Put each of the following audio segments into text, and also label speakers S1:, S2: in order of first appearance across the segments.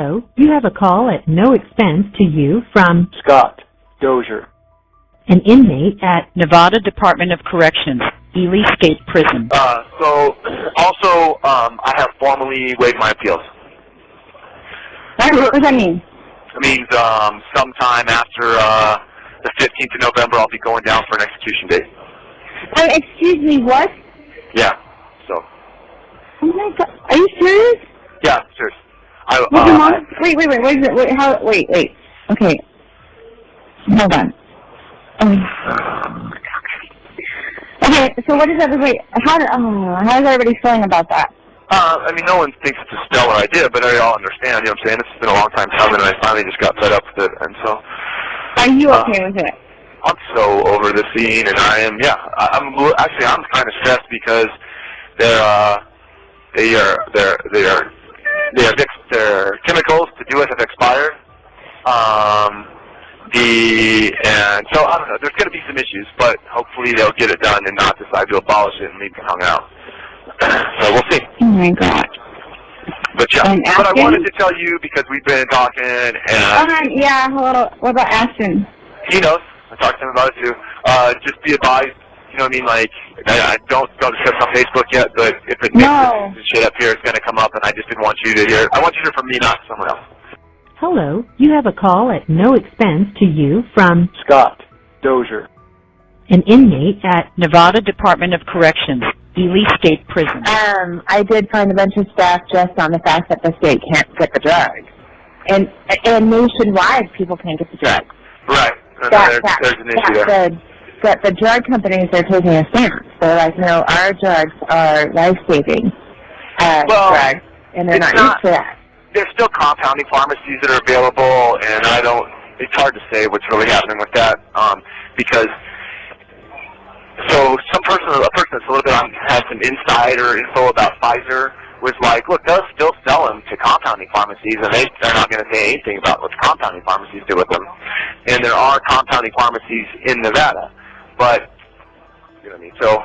S1: Hello, you have a call at no expense to you from
S2: Scott Dozier,
S1: an inmate at Nevada Department of Corrections, Ely State Prison.
S3: I have formally waived my appeals.
S4: What does that mean?
S3: It means sometime after the 15th of November, I'll be going down for an execution date.
S4: Excuse me, what?
S3: Yeah, so.
S4: Oh my God, are you serious?
S3: Yeah, serious.
S4: What's your mom? Wait, what is it? Wait. Okay. Hold on. Okay, so what is everybody, how is everybody feeling about that?
S3: No one thinks it's a stellar idea, but they all understand, you know what I'm saying? It's been a long time coming, and I finally just got fed up with it, and so.
S4: Are you okay with it?
S3: I'm so over the scene, and I'm kind of stressed because their chemicals to do it have expired. And so I don't know. There's going to be some issues, but hopefully they'll get it done and not decide to abolish it and leave me hung out. So we'll see.
S4: Oh my God.
S3: But yeah, but I wanted to tell you because we've been talking and.
S4: Yeah, what about Ashton?
S3: He knows. I talked to him about it too. Just be advised. You know what I mean? Like, I don't discuss on Facebook yet, but if it makes this shit up here, it's going to come up, and I just didn't want you to hear it. I want you to hear from me, not someone else.
S1: Hello, you have a call at no expense to you from
S2: Scott Dozier,
S1: an inmate at Nevada Department of Corrections, Ely State Prison.
S4: I did find a bunch of stuff just on the fact that the state can't get the drugs. And nationwide, people can't get the drugs.
S3: Right. There's an issue there.
S4: But the drug companies are taking a stance. They're like, no, our drugs are life-saving drugs, and they're not used to that.
S3: There's still compounding pharmacies that are available, and it's hard to say what's really happening with that, because a person that's a little bit has some insider info about Pfizer was like, look, they'll still sell them to compounding pharmacies, and they're not going to say anything about what compounding pharmacies do with them. And there are compounding pharmacies in Nevada, but, you know what I mean, so.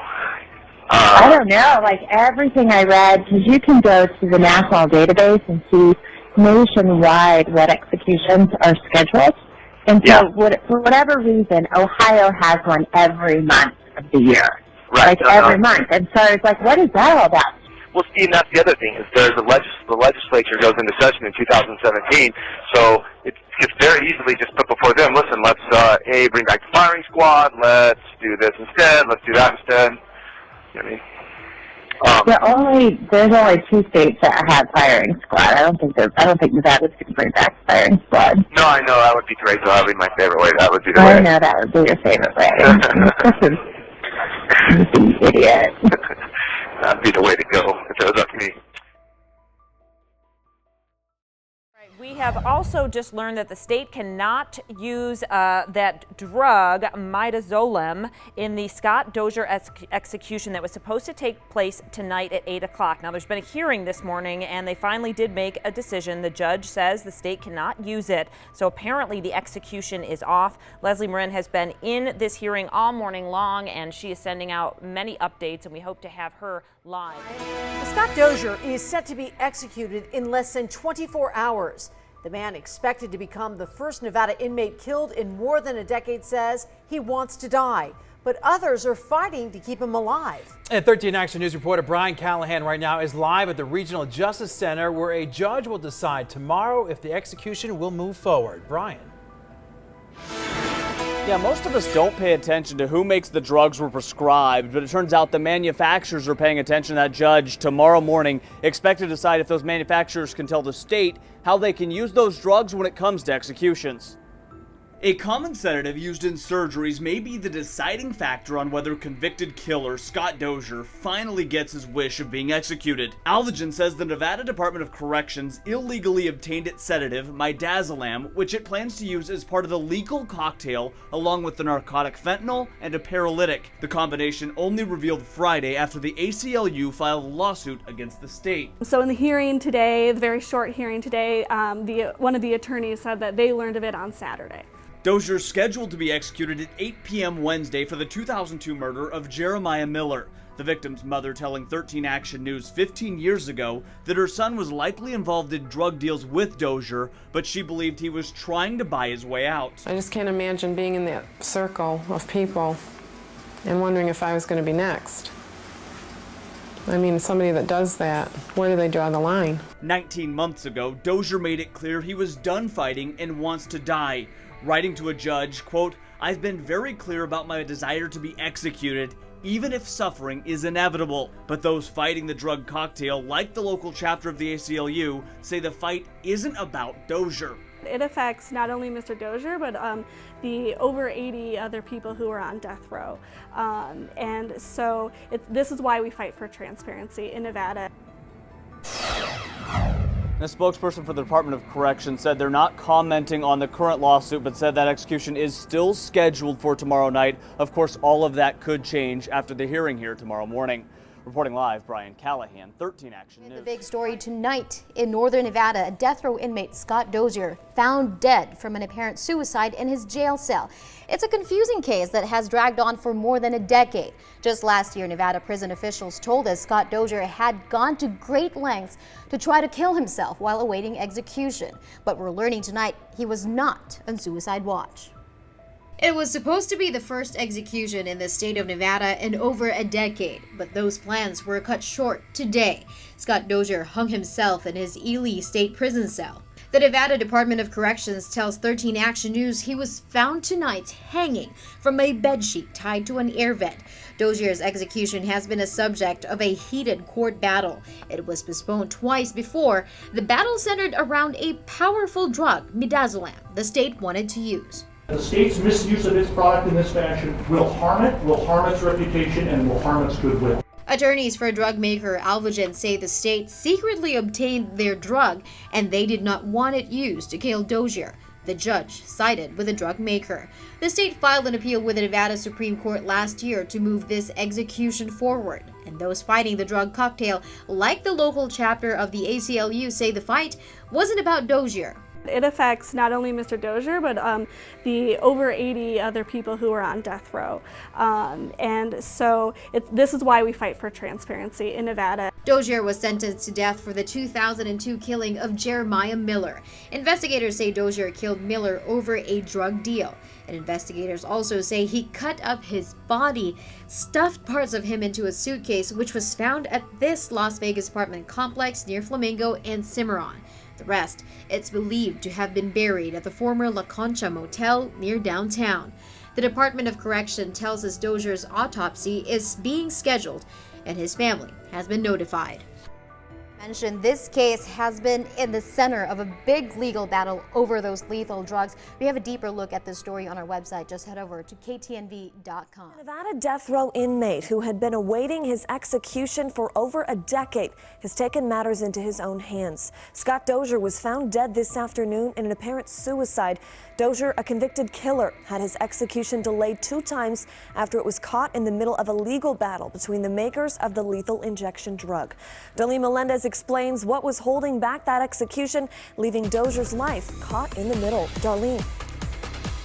S4: I don't know, like everything I read, because you can go to the national database and see nationwide what executions are scheduled. And so for whatever reason, Ohio has one every month of the year.
S3: Right.
S4: Every month. And so it's like, what is that all about?
S3: Well, Steve, that's the other thing, is the legislature goes into session in 2017, so it gets very easily just put before them, listen, let's, bring back the firing squad, let's do this instead, let's do that instead. You know what I mean?
S4: There's only 2 states that have firing squad. I don't think Nevada's going to bring back firing squad.
S3: No, I know, that would be great, so that would be my favorite way. That would be the way.
S4: I know that would be your favorite way. You idiot.
S3: That'd be the way to go if it was up to me.
S5: We have also just learned that the state cannot use that drug, midazolam, in the Scott Dozier execution that was supposed to take place tonight at 8 o'clock. Now, there's been a hearing this morning, and they finally did make a decision. The judge says the state cannot use it, so apparently the execution is off. Leslie Marin has been in this hearing all morning long, and she is sending out many updates, and we hope to have her live.
S6: Scott Dozier is set to be executed in less than 24 hours. The man expected to become the first Nevada inmate killed in more than a decade says he wants to die, but others are fighting to keep him alive.
S7: And 13 Action News reporter Brian Callahan right now is live at the Regional Justice Center, where a judge will decide tomorrow if the execution will move forward. Brian.
S8: Yeah, most of us don't pay attention to who makes the drugs we're prescribed, but it turns out the manufacturers are paying attention. That judge tomorrow morning expected to decide if those manufacturers can tell the state how they can use those drugs when it comes to executions.
S9: A common sedative used in surgeries may be the deciding factor on whether convicted killer Scott Dozier finally gets his wish of being executed. Alvagen says the Nevada Department of Corrections illegally obtained its sedative, midazolam, which it plans to use as part of the legal cocktail along with the narcotic fentanyl and a paralytic. The combination only revealed Friday after the ACLU filed a lawsuit against the state.
S10: So in the hearing today, the very short hearing today, one of the attorneys said that they learned of it on Saturday.
S9: Dozier's scheduled to be executed at 8 p.m. Wednesday for the 2002 murder of Jeremiah Miller, the victim's mother telling 13 Action News 15 years ago that her son was likely involved in drug deals with Dozier, but she believed he was trying to buy his way out.
S10: I just can't imagine being in that circle of people and wondering if I was going to be next. I mean, somebody that does that, where do they draw the line?
S9: 19 months ago, Dozier made it clear he was done fighting and wants to die, writing to a judge, quote, "I've been very clear about my desire to be executed, even if suffering is inevitable." But those fighting the drug cocktail, like the local chapter of the ACLU, say the fight isn't about Dozier.
S11: It affects not only Mr. Dozier, but the over 80 other people who are on death row. And so this is why we fight for transparency in Nevada.
S8: A spokesperson for the Department of Corrections said they're not commenting on the current lawsuit, but said that execution is still scheduled for tomorrow night. Of course, all of that could change after the hearing here tomorrow morning. Reporting live, Brian Callahan, 13 Action News.
S12: The big story tonight in northern Nevada, a death row inmate, Scott Dozier, found dead from an apparent suicide in his jail cell. It's a confusing case that has dragged on for more than a decade. Just last year, Nevada prison officials told us Scott Dozier had gone to great lengths to try to kill himself while awaiting execution. But we're learning tonight he was not on suicide watch. It was supposed to be the first execution in the state of Nevada in over a decade, but those plans were cut short today. Scott Dozier hung himself in his Ely State Prison cell. The Nevada Department of Corrections tells 13 Action News he was found tonight hanging from a bedsheet tied to an air vent. Dozier's execution has been a subject of a heated court battle. It was postponed twice before. The battle centered around a powerful drug, midazolam, the state wanted to use.
S13: The state's misuse of its product in this fashion will harm it, will harm its reputation, and will harm its goodwill.
S12: Attorneys for drug maker Alvogen say the state secretly obtained their drug and they did not want it used to kill Dozier. The judge sided with the drug maker. The state filed an appeal with the Nevada Supreme Court last year to move this execution forward. And those fighting the drug cocktail, like the local chapter of the ACLU, say the fight wasn't about Dozier.
S11: It affects not only Mr. Dozier, but the over 80 other people who are on death row. And so this is why we fight for transparency in Nevada.
S12: Dozier was sentenced to death for the 2002 killing of Jeremiah Miller. Investigators say Dozier killed Miller over a drug deal. And investigators also say he cut up his body, stuffed parts of him into a suitcase, which was found at this Las Vegas apartment complex near Flamingo and Cimarron. The rest, it's believed to have been buried at the former La Concha motel near downtown. The Department of Correction tells us Dozier's autopsy is being scheduled and his family has been notified. This case has been in the center of a big legal battle over those lethal drugs. We have a deeper look at this story on our website. Just head over to ktnv.com.
S14: A Nevada death row inmate who had been awaiting his execution for over a decade has taken matters into his own hands. Scott Dozier was found dead this afternoon in an apparent suicide. Dozier, a convicted killer, had his execution delayed 2 times after it was caught in the middle of a legal battle between the makers of the lethal injection drug. Darlene Melendez explains what was holding back that execution, leaving Dozier's life caught in the middle. Darlene.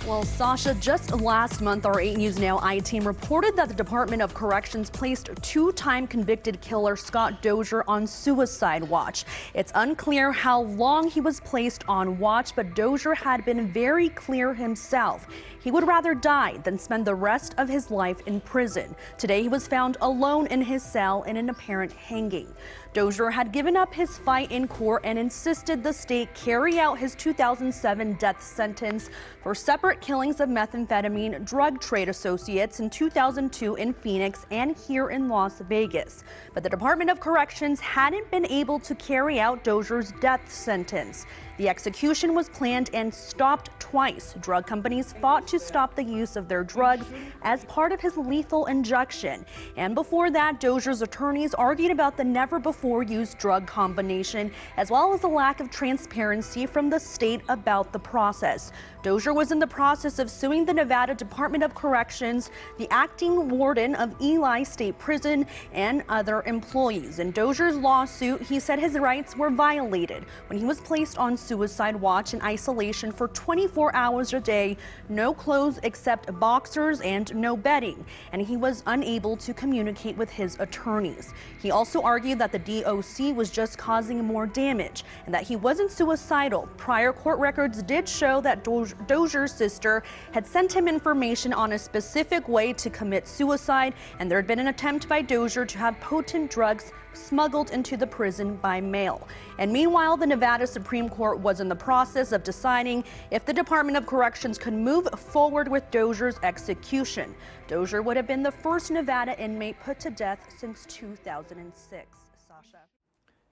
S15: Well, Sasha, just last month, our 8 News Now I-team reported that the Department of Corrections placed 2-time convicted killer Scott Dozier on suicide watch. It's unclear how long he was placed on watch, but Dozier had been very clear himself. He would rather die than spend the rest of his life in prison. Today, he was found alone in his cell in an apparent hanging. Dozier had given up his fight in court and insisted the state carry out his 2007 death sentence for separate killings of methamphetamine drug trade associates in 2002 in Phoenix and here in Las Vegas. But the Department of Corrections hadn't been able to carry out Dozier's death sentence. The execution was planned and stopped twice. Drug companies fought to stop the use of their drugs as part of his lethal injection. And before that, Dozier's attorneys argued about the never-before-used drug combination, as well as the lack of transparency from the state about the process. Dozier was in the process of suing the Nevada Department of Corrections, the acting warden of Ely State Prison, and other employees. In Dozier's lawsuit, he said his rights were violated when he was placed on suicide watch in isolation for 24 hours a day, no clothes except boxers and no bedding, and he was unable to communicate with his attorneys. He also argued that the DOC was just causing more damage and that he wasn't suicidal. Prior court records did show that Dozier's sister had sent him information on a specific way to commit suicide, and there had been an attempt by Dozier to have potent drugs smuggled into the prison by mail. And meanwhile, the Nevada Supreme Court was in the process of deciding if the Department of Corrections could move forward with Dozier's execution. Dozier would have been the first Nevada inmate put to death since 2006. Sasha.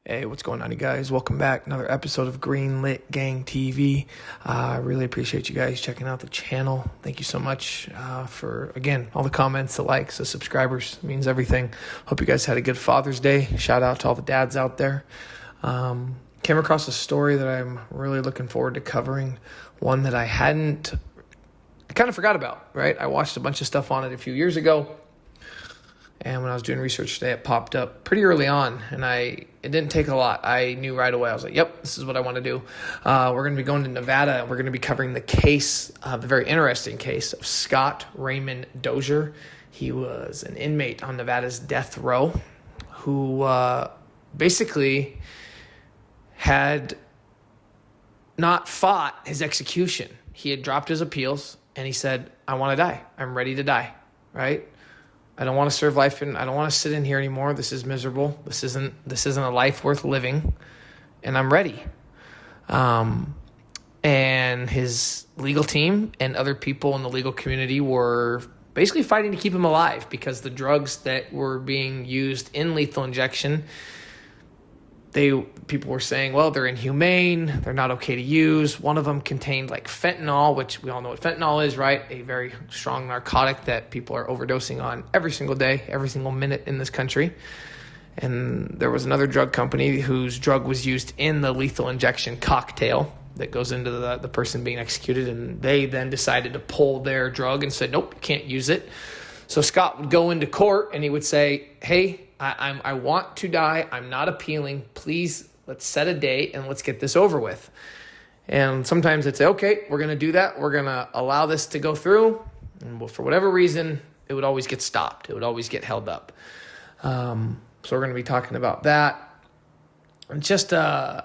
S16: Hey, what's going on, you guys? Welcome back. Another episode of Greenlit Gang TV. I really appreciate you guys checking out the channel. Thank you so much for, again, all the comments, the likes, the subscribers. It means everything. Hope you guys had a good Father's Day. Shout out to all the dads out there. Came across a story that I'm really looking forward to covering. One that I kind of forgot about, right? I watched a bunch of stuff on it a few years ago. And when I was doing research today, it popped up pretty early on, and it didn't take a lot. I knew right away. I was like, yep, this is what I want to do. We're going to be going to Nevada, and we're going to be covering the case, the very interesting case of Scott Raymond Dozier. He was an inmate on Nevada's death row who basically had not fought his execution. He had dropped his appeals, and he said, I want to die. I'm ready to die, right? I don't want to serve life, and I don't want to sit in here anymore. This is miserable. This isn't a life worth living, and I'm ready. And his legal team and other people in the legal community were basically fighting to keep him alive because the drugs that were being used in lethal injection, people were saying, well, they're inhumane, they're not okay to use. One of them contained like fentanyl, which we all know what fentanyl is, right? A very strong narcotic that people are overdosing on every single day, every single minute in this country. And there was another drug company whose drug was used in the lethal injection cocktail that goes into the person being executed. And they then decided to pull their drug and said, nope, you can't use it. So Scott would go into court and he would say, hey, I want to die. I'm not appealing. Please, let's set a date and let's get this over with. And sometimes they'd say, okay, we're going to do that. We're going to allow this to go through. And for whatever reason, it would always get stopped. It would always get held up. So we're going to be talking about that. And just, anytime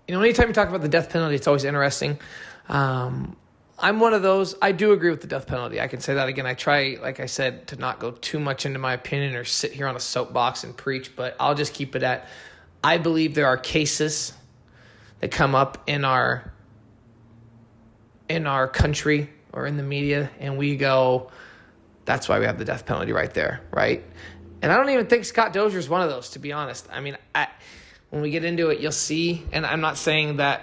S16: you talk about the death penalty, it's always interesting. I'm one of those, I do agree with the death penalty. I can say that again. I try, like I said, to not go too much into my opinion or sit here on a soapbox and preach, but I'll just keep it at, I believe there are cases that come up in our country or in the media, and we go, that's why we have the death penalty right there, right? And I don't even think Scott Dozier is one of those, to be honest. I mean, when we get into it, you'll see, and I'm not saying that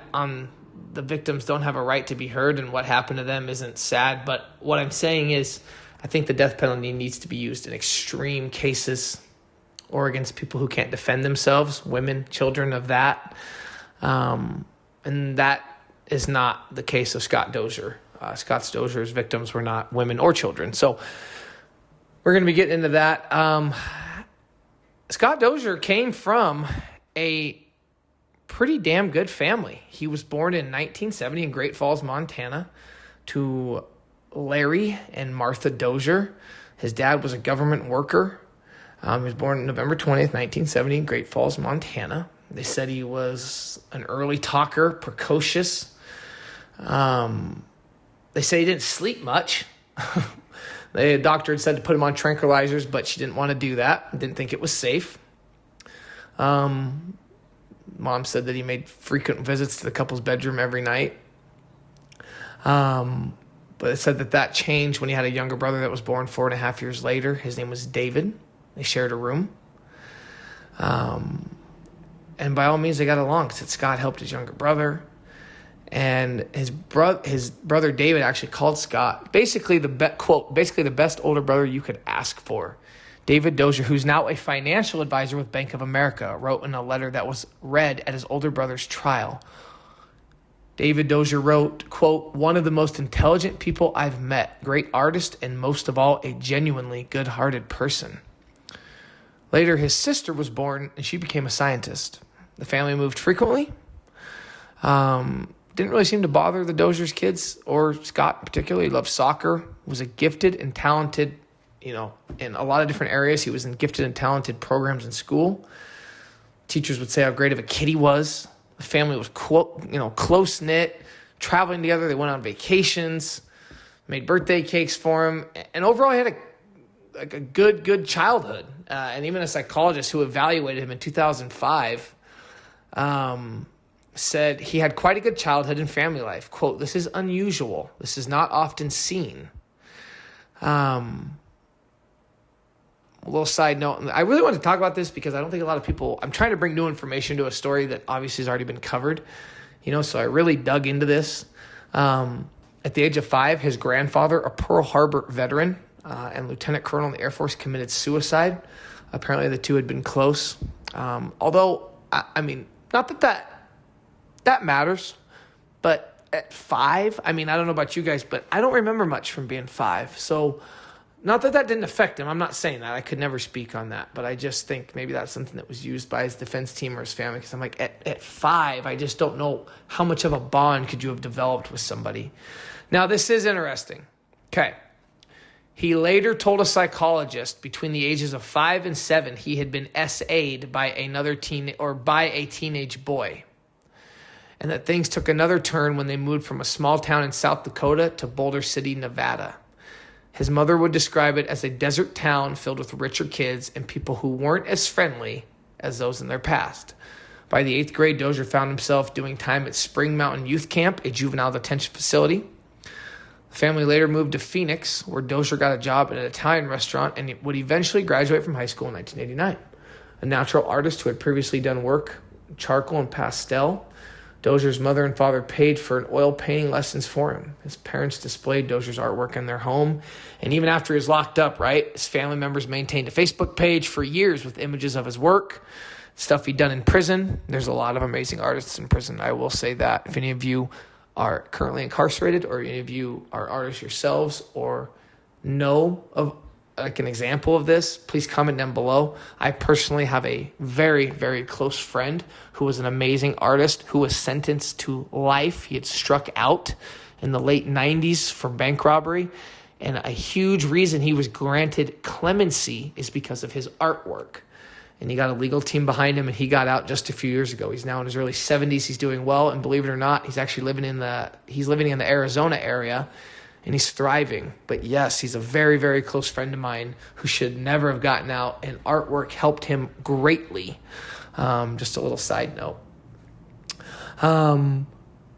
S16: the victims don't have a right to be heard and what happened to them isn't sad. But what I'm saying is I think the death penalty needs to be used in extreme cases or against people who can't defend themselves, women, children of that. And that is not the case of Scott Dozier. Scott Dozier's victims were not women or children. So we're going to be getting into that. Scott Dozier came from a pretty damn good family. He was born in 1970 in Great Falls, Montana, to Larry and Martha Dozier. His dad was a government worker. He was born November 20th, 1970 in Great Falls, Montana. They said he was an early talker, precocious. They say he didn't sleep much. The doctor had said to put him on tranquilizers, but she didn't want to do that. Didn't think it was safe. Mom said that he made frequent visits to the couple's bedroom every night. But it said that changed when he had a younger brother that was born 4.5 years later. His name was David. They shared a room. And by all means, they got along. Said Scott helped his younger brother. And his brother David actually called Scott basically the best older brother you could ask for. David Dozier, who's now a financial advisor with Bank of America, wrote in a letter that was read at his older brother's trial. David Dozier wrote, quote, one of the most intelligent people I've met, great artist, and most of all, a genuinely good-hearted person. Later, his sister was born, and she became a scientist. The family moved frequently. Didn't really seem to bother the Dozier's kids or Scott in particular. He loved soccer, was a gifted and talented, in a lot of different areas. He was in gifted and talented programs in school. Teachers would say how great of a kid he was. The family was close-knit, traveling together. They went on vacations, made birthday cakes for him, and overall he had a good childhood. And even a psychologist who evaluated him in 2005 said he had quite a good childhood and family life. Quote, "This is unusual. This is not often seen." A little side note. I really want to talk about this because I don't think a lot of people, I'm trying to bring new information to a story that obviously has already been covered, so I really dug into this. At the age of 5, his grandfather, a Pearl Harbor veteran and lieutenant colonel in the Air Force, committed suicide. Apparently the two had been close. Although, not that matters, but at 5, I don't know about you guys, but I don't remember much from being 5. So not that didn't affect him. I'm not saying that. I could never speak on that, but I just think maybe that's something that was used by his defense team or his family, because I'm like, at 5, I just don't know how much of a bond could you have developed with somebody. Now, this is interesting. Okay. He later told a psychologist between the ages of 5 and 7 he had been SA'd by by a teenage boy, and that things took another turn when they moved from a small town in South Dakota to Boulder City, Nevada. His mother would describe it as a desert town filled with richer kids and people who weren't as friendly as those in their past. By the 8th grade, Dozier found himself doing time at Spring Mountain Youth Camp, a juvenile detention facility. The family later moved to Phoenix, where Dozier got a job at an Italian restaurant and would eventually graduate from high school in 1989. A natural artist who had previously done work in charcoal and pastel, Dozier's mother and father paid for an oil painting lessons for him. His parents displayed Dozier's artwork in their home. And even after he was locked up, his family members maintained a Facebook page for years with images of his work, stuff he'd done in prison. There's a lot of amazing artists in prison, I will say that. If any of you are currently incarcerated, or any of you are artists yourselves or know of an example of this, please comment down below. I personally have a very, very close friend who was an amazing artist who was sentenced to life. He had struck out in the late 90s for bank robbery, and a huge reason he was granted clemency is because of his artwork. And he got a legal team behind him, and he got out just a few years ago. He's now in his early 70s. He's doing well, and believe it or not, he's actually living in the Arizona area, and he's thriving. But yes, he's a very, very close friend of mine who should never have gotten out, and artwork helped him greatly. Just a little side note.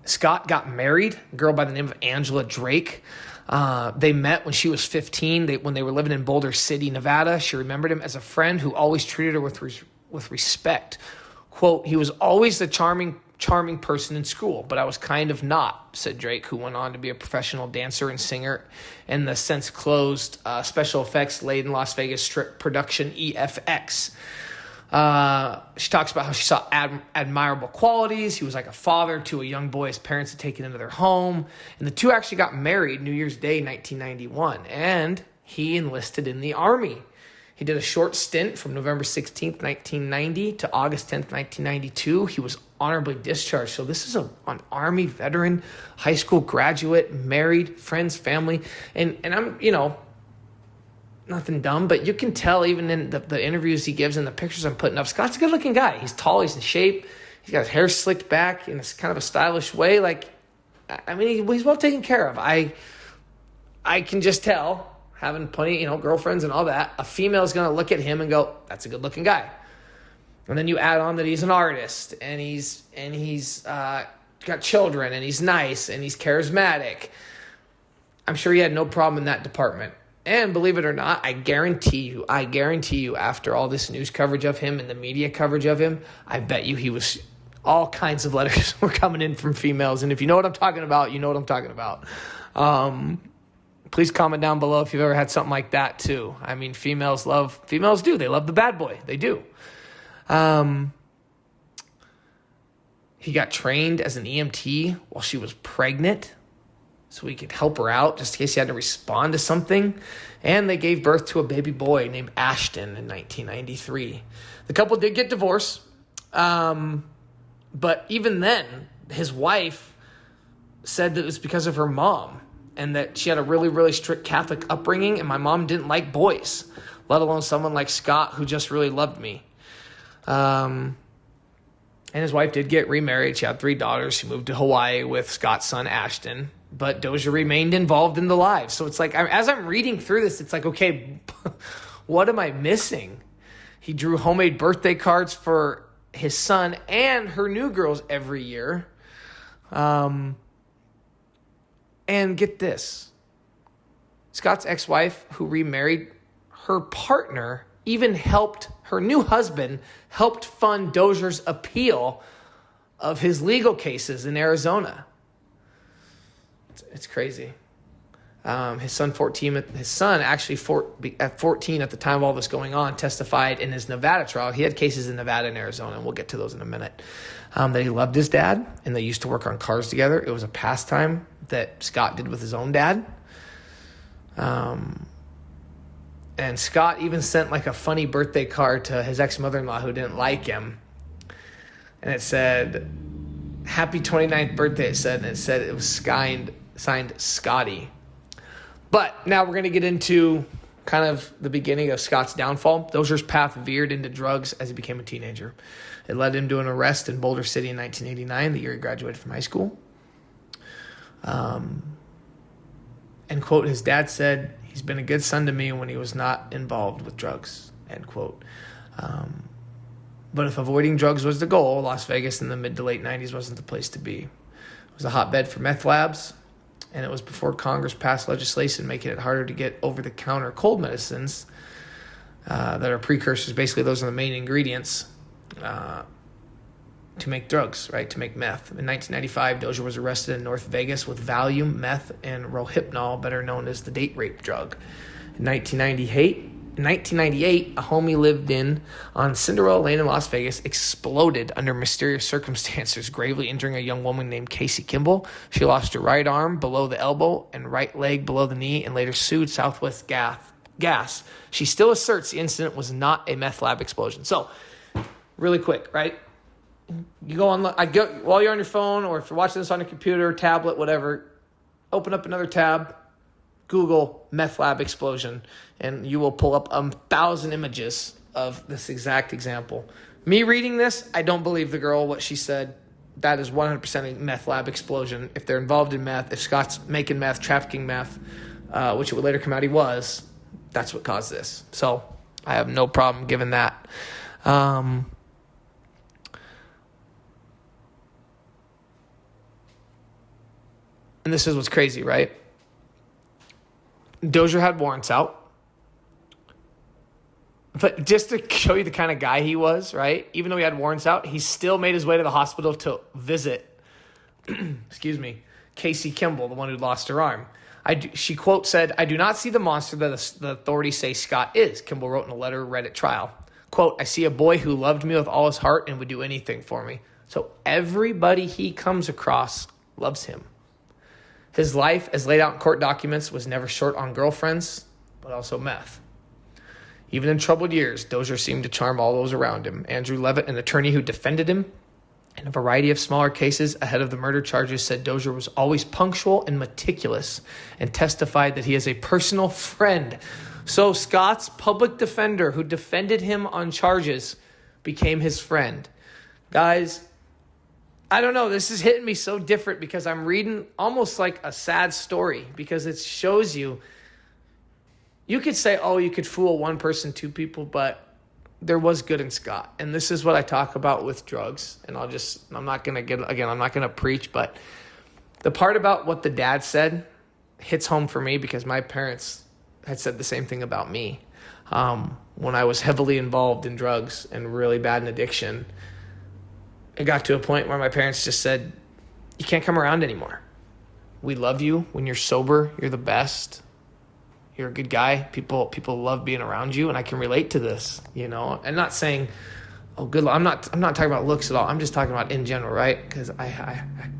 S16: Scott got married, a girl by the name of Angela Drake. They met when she was 15. When they were living in Boulder City, Nevada. She remembered him as a friend who always treated her with respect. Quote, "He was always the charming person in school, but I was kind of not," said Drake, who went on to be a professional dancer and singer in the since closed special effects laden Las Vegas strip production EFX. She talks about how she saw admirable qualities. He was like a father to a young boy his parents had taken into their home. And the two actually got married New Year's Day, 1991. And he enlisted in the Army. He did a short stint from November 16th, 1990 to August 10th, 1992. He was honorably discharged. So this is an Army veteran, high school graduate, married, friends, family. And I'm, nothing dumb, but you can tell even in the interviews he gives and the pictures I'm putting up, Scott's a good-looking guy. He's tall, he's in shape, he's got his hair slicked back in a kind of a stylish way. He's well taken care of. I can just tell, having plenty, girlfriends and all that, a female's going to look at him and go, that's a good-looking guy. And then you add on that he's an artist, and he's got children, and he's nice, and he's charismatic. I'm sure he had no problem in that department. And believe it or not, I guarantee you, after all this news coverage of him and the media coverage of him, I bet you he was, all kinds of letters were coming in from females. And if you know what I'm talking about, you know what I'm talking about. Please comment down below if you've ever had something like that too. Females do. They love the bad boy. They do. He got trained as an EMT while she was pregnant, so he could help her out just in case he had to respond to something. And they gave birth to a baby boy named Ashton in 1993. The couple did get divorced. But even then, his wife said that it was because of her mom and that she had a really, really strict Catholic upbringing, and my mom didn't like boys, let alone someone like Scott who just really loved me. And his wife did get remarried. She had 3 daughters. She moved to Hawaii with Scott's son, Ashton. But Dozier remained involved in the lives. So it's like, as I'm reading through this, it's like, okay, what am I missing? He drew homemade birthday cards for his son and her new girls every year. And get this. Scott's ex-wife, who remarried, her partner even helped, her new husband helped fund Dozier's appeal of his legal cases in Arizona. It's crazy. His son actually at 14 at the time of all this going on testified in his Nevada trial. He had cases in Nevada and Arizona, and we'll get to those in a minute. That he loved his dad, and they used to work on cars together. It was a pastime that Scott did with his own dad. And Scott even sent like a funny birthday card to his ex-mother-in-law who didn't like him. And it said, happy 29th birthday, it said it was signed Scotty. But now we're going to get into kind of the beginning of Scott's downfall. Dozier's path veered into drugs as he became a teenager. It led him to an arrest in Boulder City in 1989, the year he graduated from high school. And quote, his dad said, he's been a good son to me when he was not involved with drugs, end quote. But if avoiding drugs was the goal, Las Vegas in the mid to late 90s wasn't the place to be. It was a hotbed for meth labs, and it was before Congress passed legislation making it harder to get over-the-counter cold medicines that are precursors. Basically, those are the main ingredients to make drugs, right, to make meth. In 1995, Dozier was arrested in North Vegas with Valium, meth, and Rohypnol, better known as the date rape drug. In 1998, a home he lived in on Cinderella Lane in Las Vegas exploded under mysterious circumstances, gravely injuring a young woman named Casey Kimball. She lost her right arm below the elbow and right leg below the knee and later sued Southwest Gas. She still asserts the incident was not a meth lab explosion. So, really quick, right? You go on, while you're on your phone, or if you're watching this on a computer, tablet, whatever, open up another tab, Google meth lab explosion, and you will pull up 1,000 images of this exact example. Me reading this, I don't believe the girl, what she said. That is 100% a meth lab explosion. If they're involved in meth, if Scott's making meth, trafficking meth, which it would later come out he was, that's what caused this. So I have no problem giving that. And this is what's crazy, right? Dozier had warrants out. But just to show you the kind of guy he was, right? Even though he had warrants out, he still made his way to the hospital to visit, Casey Kimball, the one who lost her arm. She, quote, said, "I do not see the monster that the authorities say Scott is," Kimball wrote in a letter read at trial. Quote, "I see a boy who loved me with all his heart and would do anything for me." So everybody he comes across loves him. His life, as laid out in court documents, was never short on girlfriends, but also meth. Even in troubled years, Dozier seemed to charm all those around him. Andrew Levitt, an attorney who defended him in a variety of smaller cases ahead of the murder charges, said Dozier was always punctual and meticulous and testified that he is a personal friend. So Scott's public defender, who defended him on charges, became his friend. Guys, I don't know, this is hitting me so different because I'm reading almost like a sad story, because it shows you could say, oh, you could fool one person, 2 people, but there was good in Scott. And this is what I talk about with drugs. And I'm not going to preach, but the part about what the dad said hits home for me because my parents had said the same thing about me. When I was heavily involved in drugs and really bad in addiction, it got to a point where my parents just said, you can't come around anymore. We love you. When you're sober, you're the best. You're a good guy. People love being around you, and I can relate to this, you know. And not saying, oh, good. I'm not talking about looks at all. I'm just talking about in general, right? Because I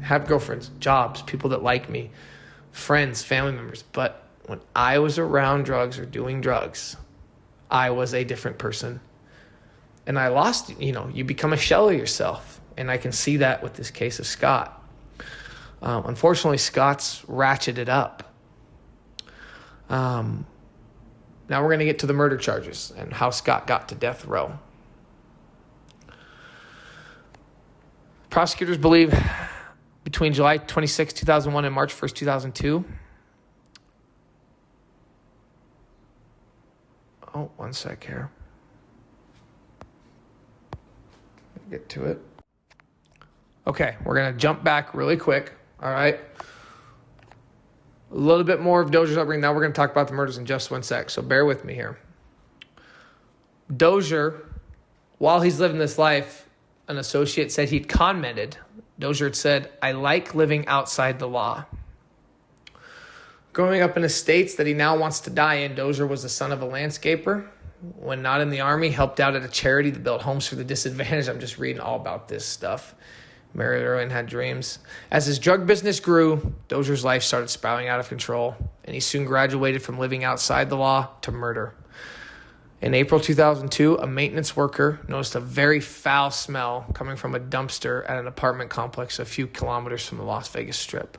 S16: have girlfriends, jobs, people that like me, friends, family members. But when I was around drugs or doing drugs, I was a different person. And I lost, you become a shell of yourself. And I can see that with this case of Scott. Unfortunately, Scott's ratcheted up. Now we're going to get to the murder charges and how Scott got to death row. Prosecutors believe between July 26, 2001 and March 1st, 2002. Oh, one sec here. Get to it. Okay, we're going to jump back really quick. All right. A little bit more of Dozier's upbringing. Now we're going to talk about the murders in just one sec, so bear with me here. Dozier, while he's living this life, an associate said he'd commented. Dozier had said, "I like living outside the law." Growing up in estates that he now wants to die in, Dozier was the son of a landscaper. When not in the Army, helped out at a charity that built homes for the disadvantaged. I'm just reading all about this stuff. Married her and had dreams. As his drug business grew, Dozier's life started spiraling out of control, and he soon graduated from living outside the law to murder. In April 2002, a maintenance worker noticed a very foul smell coming from a dumpster at an apartment complex a few kilometers from the Las Vegas Strip.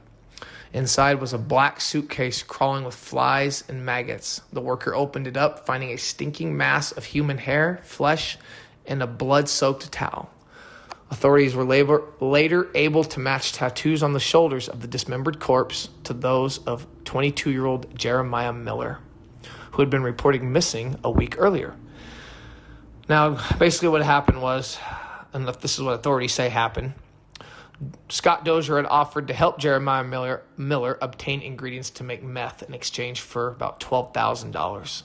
S16: Inside was a black suitcase crawling with flies and maggots. The worker opened it up, finding a stinking mass of human hair, flesh, and a blood-soaked towel. Authorities were later able to match tattoos on the shoulders of the dismembered corpse to those of 22-year-old Jeremiah Miller, who had been reported missing a week earlier. Now, basically what happened was, and this is what authorities say happened, Scott Dozier had offered to help Jeremiah Miller obtain ingredients to make meth in exchange for about $12,000.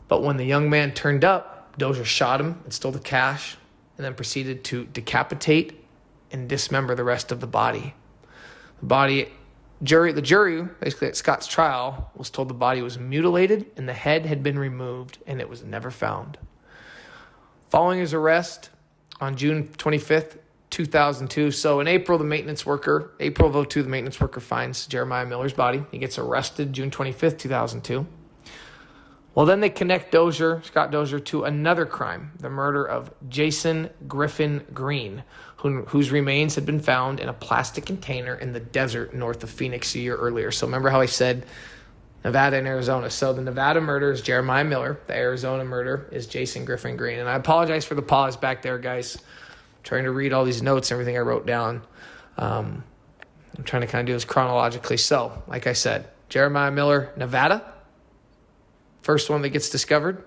S16: But when the young man turned up, Dozier shot him and stole the cash, and then proceeded to decapitate and dismember the rest of the body. The jury, basically at Scott's trial, was told the body was mutilated and the head had been removed and it was never found. Following his arrest on June 25th, 2002, so in April of 2002, the maintenance worker finds Jeremiah Miller's body. He gets arrested June 25th, 2002. Well, then they connect Scott Dozier, to another crime, the murder of Jason Griffin Green, whose remains had been found in a plastic container in the desert north of Phoenix a year earlier. So remember how I said Nevada and Arizona. So the Nevada murder is Jeremiah Miller. The Arizona murder is Jason Griffin Green. And I apologize for the pause back there, guys. I'm trying to read all these notes and everything I wrote down. I'm trying to kind of do this chronologically. So, like I said, Jeremiah Miller, Nevada. First one that gets discovered,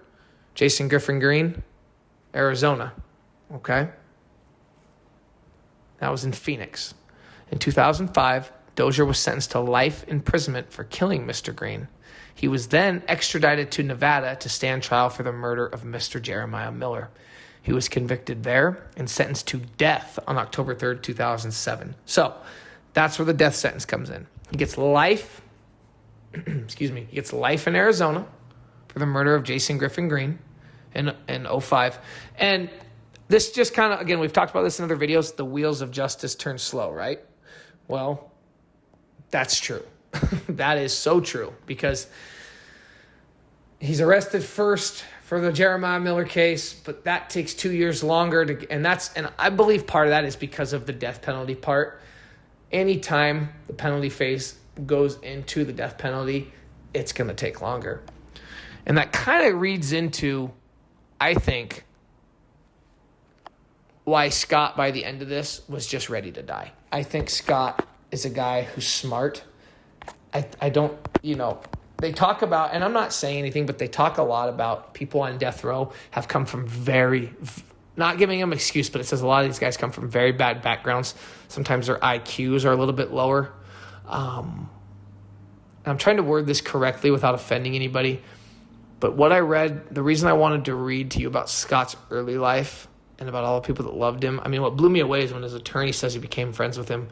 S16: Jason Griffin Green, Arizona. Okay? That was in Phoenix. In 2005, Dozier was sentenced to life imprisonment for killing Mr. Green. He was then extradited to Nevada to stand trial for the murder of Mr. Jeremiah Miller. He was convicted there and sentenced to death on October 3rd, 2007. So, that's where the death sentence comes in. He gets life, he gets life in Arizona for the murder of Jason Griffin Green in 2005. And this just kind of, again, we've talked about this in other videos, the wheels of justice turn slow, right? Well, that's true. That is so true, because he's arrested first for the Jeremiah Miller case, but that takes 2 years longer and I believe part of that is because of the death penalty part. Anytime the penalty phase goes into the death penalty, it's going to take longer. And that kind of reads into, I think, why Scott, by the end of this, was just ready to die. I think Scott is a guy who's smart. I don't, they talk about, and I'm not saying anything, but they talk a lot about people on death row have come from not giving them an excuse, but it says a lot of these guys come from very bad backgrounds. Sometimes their IQs are a little bit lower. I'm trying to word this correctly without offending anybody. But what I read, the reason I wanted to read to you about Scott's early life and about all the people that loved him, what blew me away is when his attorney says he became friends with him.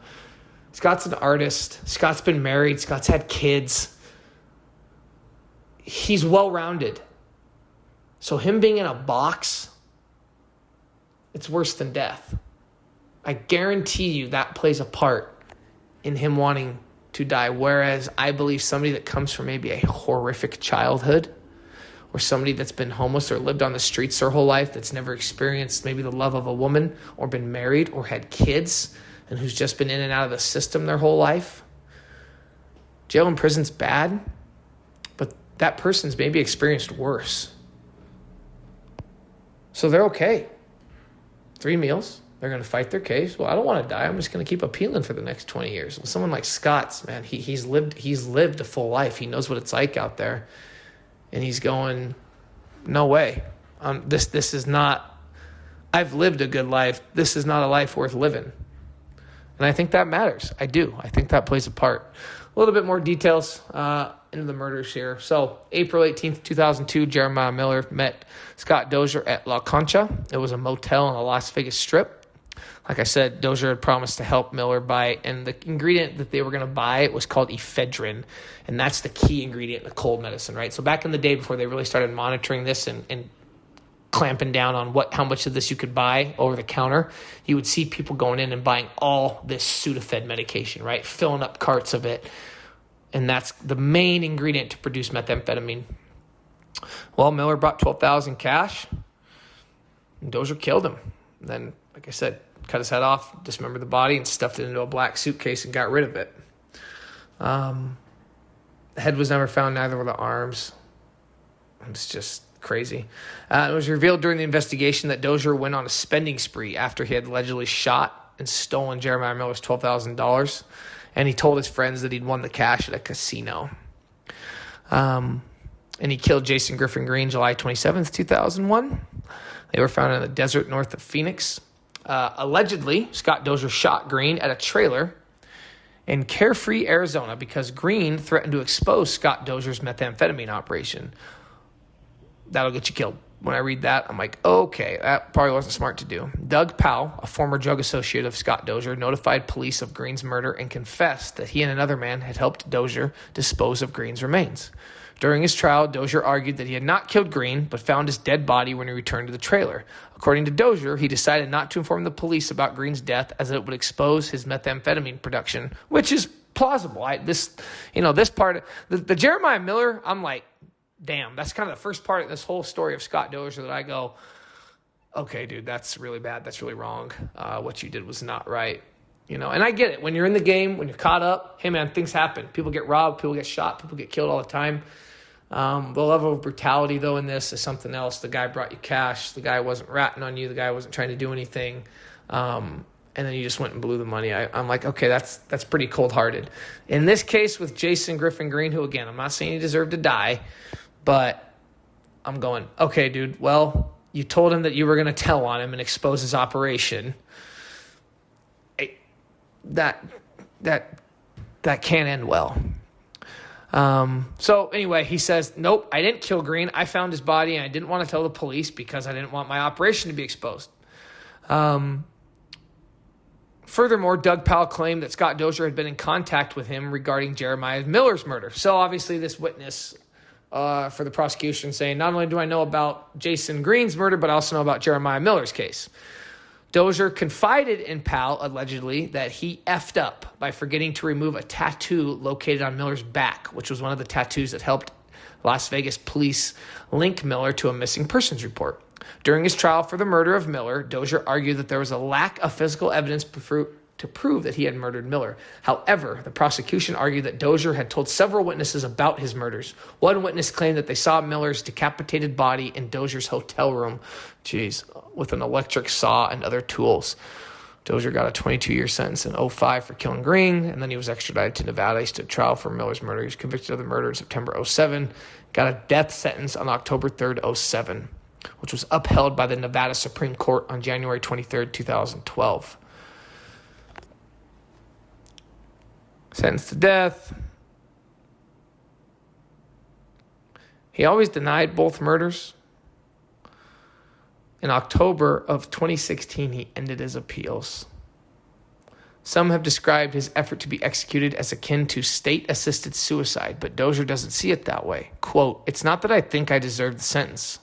S16: Scott's an artist. Scott's been married. Scott's had kids. He's well-rounded. So him being in a box, it's worse than death. I guarantee you that plays a part in him wanting to die. Whereas I believe somebody that comes from maybe a horrific childhood or somebody that's been homeless or lived on the streets their whole life, that's never experienced maybe the love of a woman or been married or had kids and who's just been in and out of the system their whole life. Jail and prison's bad, but that person's maybe experienced worse. So they're okay. 3 meals. They're going to fight their case. Well, I don't want to die. I'm just going to keep appealing for the next 20 years. Well, someone like Scott's, man, he's lived a full life. He knows what it's like out there. And he's going, no way. This is not, I've lived a good life. This is not a life worth living. And I think that matters. I do. I think that plays a part. A little bit more details into the murders here. So April 18th, 2002, Jeremiah Miller met Scott Dozier at La Concha. It was a motel on the Las Vegas Strip. Like I said, Dozier had promised to help Miller buy, and the ingredient that they were going to buy was called ephedrine, and that's the key ingredient in the cold medicine, right? So back in the day before they really started monitoring this and clamping down on how much of this you could buy over the counter, you would see people going in and buying all this Sudafed medication, right? Filling up carts of it, and that's the main ingredient to produce methamphetamine. Well, Miller brought $12,000 cash, and Dozier killed him. And then, like I said, cut his head off, dismembered the body, and stuffed it into a black suitcase and got rid of it. The head was never found, neither were the arms. It's just crazy. It was revealed during the investigation that Dozier went on a spending spree after he had allegedly shot and stolen Jeremiah Miller's $12,000, and he told his friends that he'd won the cash at a casino. And he killed Jason Griffin Green July 27th, 2001. They were found in the desert north of Phoenix. Allegedly, Scott Dozier shot Green at a trailer in Carefree, Arizona, because Green threatened to expose Scott Dozier's methamphetamine operation. That'll get you killed. When I read that, I'm like, okay, that probably wasn't smart to do. Doug Powell, a former drug associate of Scott Dozier, notified police of Green's murder and confessed that he and another man had helped Dozier dispose of Green's remains. During his trial, Dozier argued that he had not killed Green, but found his dead body when he returned to the trailer. According to Dozier, he decided not to inform the police about Green's death as it would expose his methamphetamine production, which is plausible. This part, the Jeremiah Miller, I'm like, damn, that's kind of the first part of this whole story of Scott Dozier that I go, okay, dude, that's really bad. That's really wrong. What you did was not right. And I get it. When you're in the game, when you're caught up, hey, man, things happen. People get robbed. People get shot. People get killed all the time. The level of brutality, though, in this is something else. The guy brought you cash. The guy wasn't ratting on you. The guy wasn't trying to do anything. And then you just went and blew the money. I'm like, okay, that's pretty cold-hearted. In this case with Jason Griffin Green, who, again, I'm not saying he deserved to die, but I'm going, okay, dude, well, you told him that you were going to tell on him and expose his operation. That can't end well. So anyway, he says, nope, I didn't kill Green. I found his body and I didn't want to tell the police because I didn't want my operation to be exposed. Furthermore, Doug Powell claimed that Scott Dozier had been in contact with him regarding Jeremiah Miller's murder. So obviously this witness for the prosecution saying, not only do I know about Jason Green's murder, but I also know about Jeremiah Miller's case. Dozier confided in Powell, allegedly, that he effed up by forgetting to remove a tattoo located on Miller's back, which was one of the tattoos that helped Las Vegas police link Miller to a missing persons report. During his trial for the murder of Miller, Dozier argued that there was a lack of physical evidence to prove that he had murdered Miller. However, the prosecution argued that Dozier had told several witnesses about his murders. One witness claimed that they saw Miller's decapitated body in Dozier's hotel room, with an electric saw and other tools. Dozier got a 22-year sentence in 2005 for killing Green, and then he was extradited to Nevada. He stood trial for Miller's murder. He was convicted of the murder in September 2007, got a death sentence on October 3rd, 2007, which was upheld by the Nevada Supreme Court on January 23rd, 2012. Sentenced to death. He always denied both murders. In October of 2016, he ended his appeals. Some have described his effort to be executed as akin to state-assisted suicide, but Dozier doesn't see it that way. Quote, "It's not that I think I deserve the sentence,"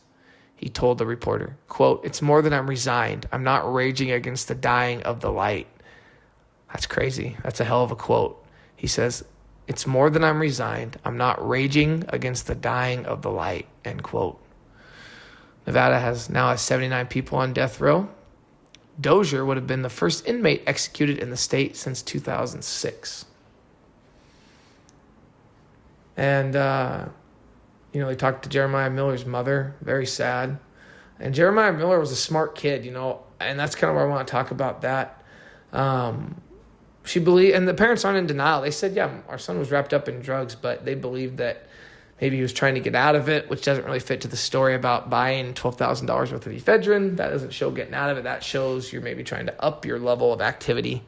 S16: he told the reporter. Quote, "It's more that I'm resigned. I'm not raging against the dying of the light." That's crazy. That's a hell of a quote. He says, "It's more than I'm resigned. I'm not raging against the dying of the light," end quote. Nevada now has 79 people on death row. Dozier would have been the first inmate executed in the state since 2006. And, they talked to Jeremiah Miller's mother, very sad. And Jeremiah Miller was a smart kid, and that's kind of where I want to talk about that. She believed, and the parents aren't in denial. They said, yeah, our son was wrapped up in drugs, but they believed that maybe he was trying to get out of it, which doesn't really fit to the story about buying $12,000 worth of ephedrine. That doesn't show getting out of it. That shows you're maybe trying to up your level of activity.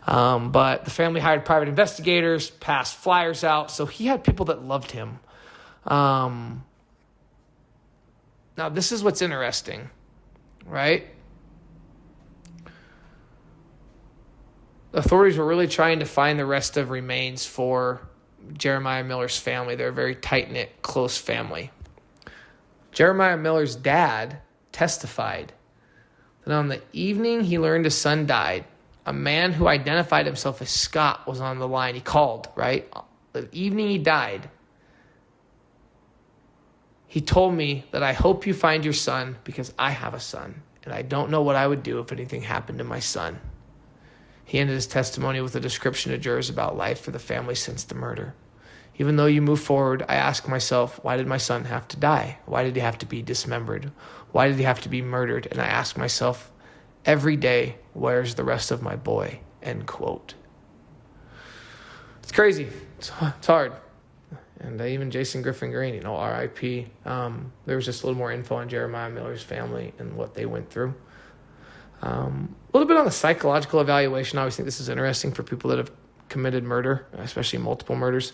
S16: But the family hired private investigators, passed flyers out, so he had people that loved him. Now, this is what's interesting, right? Authorities were really trying to find the rest of remains for Jeremiah Miller's family. They're a very tight-knit, close family. Jeremiah Miller's dad testified that on the evening he learned his son died, a man who identified himself as Scott was on the line. He called, right? The evening he died, he told me that I hope you find your son because I have a son, and I don't know what I would do if anything happened to my son. He ended his testimony with a description to jurors about life for the family since the murder. Even though you move forward, I ask myself, why did my son have to die? Why did he have to be dismembered? Why did he have to be murdered? And I ask myself every day, where's the rest of my boy? End quote. It's crazy. It's hard. And even Jason Griffin Green, R.I.P. There was just a little more info on Jeremiah Miller's family and what they went through. A little bit on the psychological evaluation. I always think this is interesting for people that have committed murder, especially multiple murders.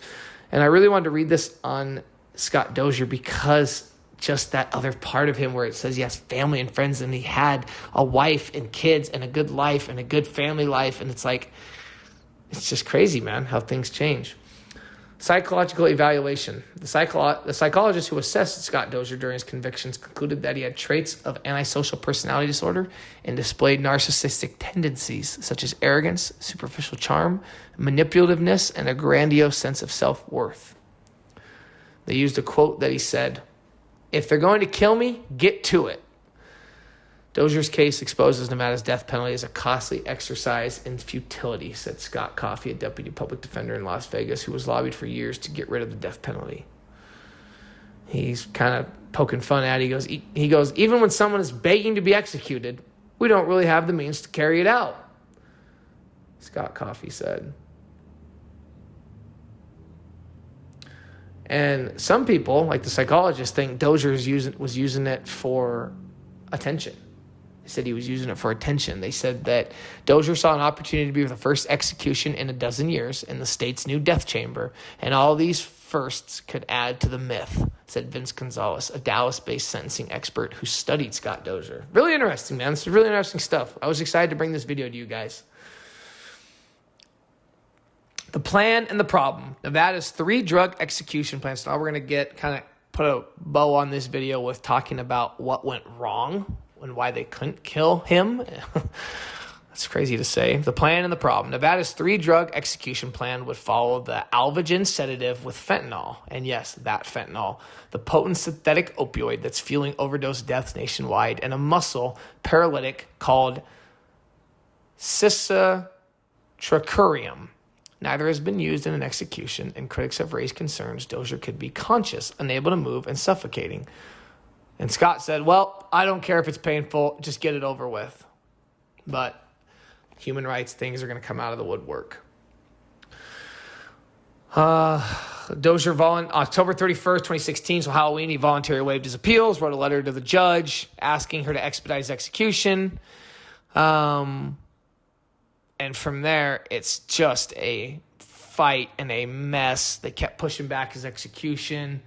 S16: And I really wanted to read this on Scott Dozier because just that other part of him where it says he has family and friends and he had a wife and kids and a good life and a good family life. And it's like, it's just crazy, man, how things change. Psychological evaluation. The psychologist who assessed Scott Dozier during his convictions concluded that he had traits of antisocial personality disorder and displayed narcissistic tendencies such as arrogance, superficial charm, manipulativeness, and a grandiose sense of self-worth. They used a quote that he said, "If they're going to kill me, get to it." Dozier's case exposes Nevada's death penalty as a costly exercise in futility, said Scott Coffey, a deputy public defender in Las Vegas who was lobbied for years to get rid of the death penalty. He's kind of poking fun at it. He goes, even when someone is begging to be executed, we don't really have the means to carry it out, Scott Coffey said. And some people, like the psychologist, think Dozier was using it for attention. They said he was using it for attention. They said that Dozier saw an opportunity to be the first execution in a dozen years in the state's new death chamber, and all these firsts could add to the myth, said Vince Gonzalez, a Dallas-based sentencing expert who studied Scott Dozier. Really interesting, man. This is really interesting stuff. I was excited to bring this video to you guys. The plan and the problem. Nevada's 3 drug execution plans. So now we're going to put a bow on this video with talking about what went wrong and why they couldn't kill him. That's crazy to say. The plan and the problem. Nevada's 3 drug execution plan would follow the Alvogen sedative with fentanyl. And yes, that fentanyl. The potent synthetic opioid that's fueling overdose deaths nationwide. And a muscle paralytic called cisatracurium. Neither has been used in an execution, and critics have raised concerns Dozier could be conscious, unable to move, and suffocating. And Scott said, well, I don't care if it's painful, just get it over with. But human rights things are going to come out of the woodwork. Dozier, October 31st, 2016, so Halloween, he voluntarily waived his appeals, wrote a letter to the judge asking her to expedite his execution. And from there, it's just a fight and a mess. They kept pushing back his execution.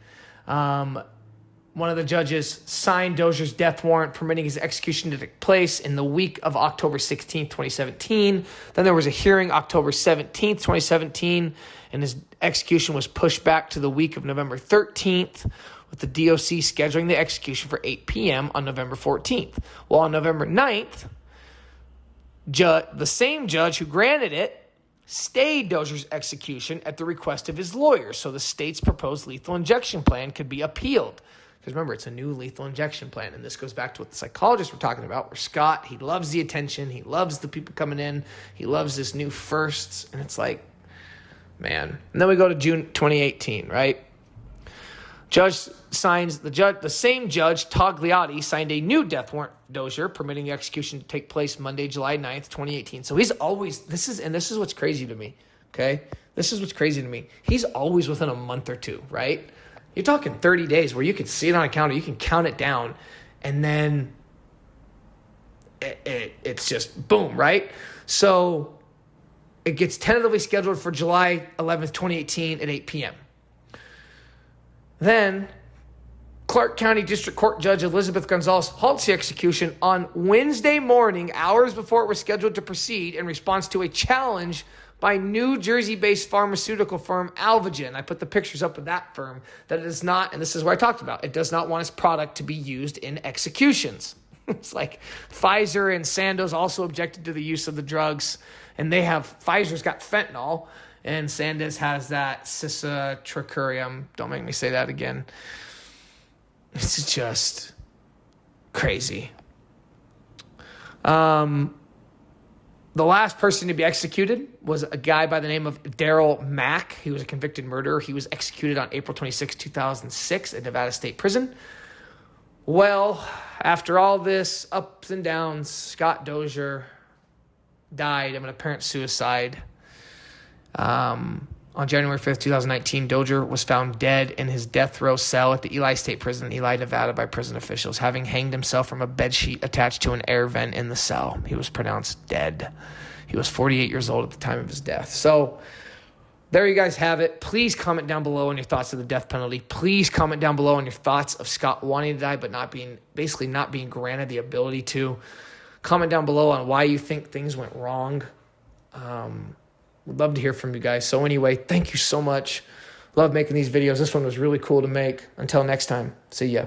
S16: One of the judges signed Dozier's death warrant permitting his execution to take place in the week of October 16th, 2017. Then there was a hearing October 17th, 2017, and his execution was pushed back to the week of November 13th, with the DOC scheduling the execution for 8 p.m. on November 14th. Well, on November 9th, the same judge who granted it stayed Dozier's execution at the request of his lawyers, so the state's proposed lethal injection plan could be appealed Because remember, it's a new lethal injection plan. And this goes back to what the psychologists were talking about, where Scott, he loves the attention. He loves the people coming in. He loves this new firsts. And it's like, man. And then we go to June 2018, right? The same judge, Togliotti, signed a new death warrant for Dozier, permitting the execution to take place Monday, July 9th, 2018. So he's always, this is what's crazy to me, okay? This is what's crazy to me. He's always within a month or two, right? You're talking 30 days where you can see it on a counter, you can count it down, and then it's just boom, right? So it gets tentatively scheduled for July 11th, 2018 at 8 p.m. Then, Clark County District Court Judge Elizabeth Gonzalez halts the execution on Wednesday morning, hours before it was scheduled to proceed, in response to a challenge by New Jersey-based pharmaceutical firm Alvogen. I put the pictures up of that firm, that it is not, and this is what I talked about, it does not want its product to be used in executions. It's like Pfizer and Sandoz also objected to the use of the drugs, and Pfizer's got fentanyl, and Sandoz has that cisatricurium. Don't make me say that again. It's just crazy. The last person to be executed was a guy by the name of Daryl Mack. He was a convicted murderer. He was executed on April 26, 2006 at Nevada State Prison. Well, after all this ups and downs, Scott Dozier died of an apparent suicide. On January 5th, 2019, Dozier was found dead in his death row cell at the Ely State Prison, Ely, Nevada, by prison officials, having hanged himself from a bedsheet attached to an air vent in the cell. He was pronounced dead. He was 48 years old at the time of his death. So there you guys have it. Please comment down below on your thoughts of the death penalty. Please comment down below on your thoughts of Scott wanting to die but not being granted the ability to. Comment down below on why you think things went wrong. Would love to hear from you guys. So anyway, thank you so much. Love making these videos. This one was really cool to make. Until next time, see ya.